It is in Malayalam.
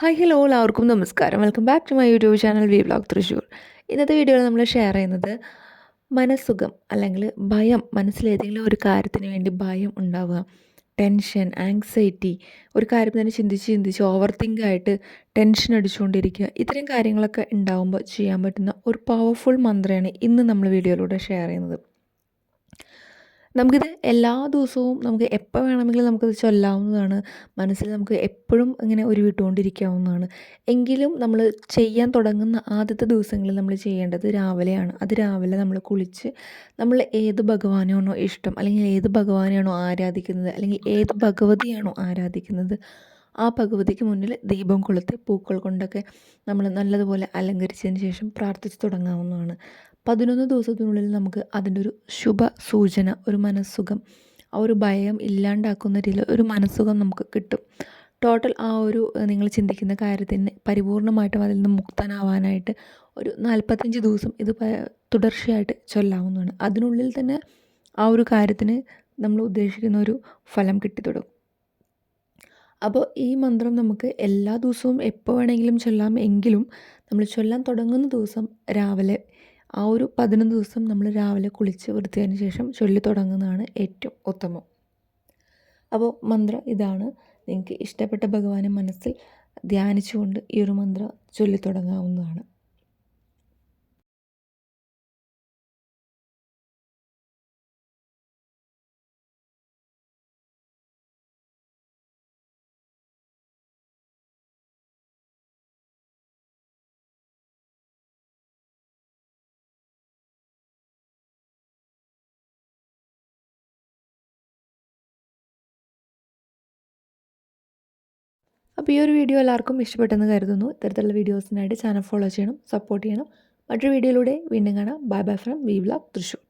ഹായ് ഹലോ എല്ലാവർക്കും നമസ്കാരം. Welcome back to my YouTube channel V vlog Thrissur. ഇന്നത്തെ വീഡിയോയിൽ നമ്മൾ ഷെയർ ചെയ്യുന്നത് മനസ്സുഖം അല്ലെങ്കിൽ ഭയം, മനസ്സിലേതെങ്കിലും ഒരു കാര്യത്തിന് വേണ്ടി ഭയം ഉണ്ടാവുക, ടെൻഷൻ, ആങ്സൈറ്റി, ഒരു കാര്യം തന്നെ ചിന്തിച്ച് ചിന്തിച്ച് ഓവർ തിങ്ക് ആയിട്ട് ടെൻഷൻ അടിച്ചുകൊണ്ടിരിക്കുക, ഇത്തരം കാര്യങ്ങളൊക്കെ ഉണ്ടാകുമ്പോൾ ചെയ്യാൻ പറ്റുന്ന ഒരു പവർഫുൾ മന്ത്രമാണ് ഇന്ന് നമ്മൾ വീഡിയോയിലൂടെ ഷെയർ ചെയ്യുന്നത്. നമുക്കിത് എല്ലാ ദിവസവും നമുക്ക് എപ്പോൾ വേണമെങ്കിലും നമുക്കത് ചൊല്ലാവുന്നതാണ്. മനസ്സിൽ നമുക്ക് എപ്പോഴും ഇങ്ങനെ ഉരുവിട്ടുകൊണ്ടിരിക്കാവുന്നതാണ്. എങ്കിലും നമ്മൾ ചെയ്യാൻ തുടങ്ങുന്ന ആദ്യത്തെ ദിവസങ്ങളിൽ നമ്മൾ ചെയ്യേണ്ടത് രാവിലെയാണ്. അത് രാവിലെ നമ്മൾ കുളിച്ച് നമ്മൾ ഏത് ഭഗവാനാണോ ഇഷ്ടം, അല്ലെങ്കിൽ ഏത് ഭഗവാനെയാണോ ആരാധിക്കുന്നത്, അല്ലെങ്കിൽ ഏത് ഭഗവതിയാണോ ആരാധിക്കുന്നത്, ആ ഭഗവതിക്ക് മുന്നിൽ ദീപം കൊളുത്തി പൂക്കൾ കൊണ്ടൊക്കെ നമ്മൾ നല്ലതുപോലെ അലങ്കരിച്ചതിന് ശേഷം പ്രാർത്ഥിച്ച് തുടങ്ങാവുന്നതാണ്. 11 ദിവസത്തിനുള്ളിൽ നമുക്ക് അതിൻ്റെ ഒരു ശുഭ സൂചന, ഒരു മനസ്സുഖം, ആ ഒരു ഭയം ഇല്ലാണ്ടാക്കുന്ന രീതിയിൽ ഒരു മനസ്സുഖം നമുക്ക് കിട്ടും. ടോട്ടൽ ആ ഒരു നിങ്ങൾ ചിന്തിക്കുന്ന കാര്യത്തിന് പരിപൂർണമായിട്ടും അതിൽ നിന്ന് മുക്തനാവാനായിട്ട് ഒരു 45 ദിവസം ഇത് തുടർച്ചയായിട്ട് ചൊല്ലാവുന്നതാണ്. അതിനുള്ളിൽ തന്നെ ആ ഒരു കാര്യത്തിന് നമ്മൾ ഉദ്ദേശിക്കുന്ന ഒരു ഫലം കിട്ടിത്തുടങ്ങും. അപ്പോൾ ഈ മന്ത്രം നമുക്ക് എല്ലാ ദിവസവും എപ്പോൾ വേണമെങ്കിലും ചൊല്ലാം. എങ്കിലും നമ്മൾ ചൊല്ലാൻ തുടങ്ങുന്ന ദിവസം രാവിലെ, ആ ഒരു 11 ദിവസം നമ്മൾ രാവിലെ കുളിച്ച് വൃത്തിയായതിനു ശേഷം ചൊല്ലി തുടങ്ങുന്നതാണ് ഏറ്റവും ഉത്തമം. അപ്പോൾ മന്ത്രം ഇതാണ്. നിങ്ങൾക്ക് ഇഷ്ടപ്പെട്ട ഭഗവാനെ മനസ്സിൽ ധ്യാനിച്ചുകൊണ്ട് ഈ ഒരു മന്ത്രം ചൊല്ലി തുടങ്ങാവുന്നതാണ്. അപ്പോൾ ഈ ഒരു വീഡിയോ എല്ലാവർക്കും ഇഷ്ടപ്പെട്ടെന്ന് കരുതുന്നു. ഇത്തരത്തിലുള്ള വീഡിയോസിനായിട്ട് ചാനൽ ഫോളോ ചെയ്യണം, സപ്പോർട്ട് ചെയ്യണം. മറ്റൊരു വീഡിയോയിലൂടെ വീണ്ടും കാണാം. Bye bye from V vlog Thrissur.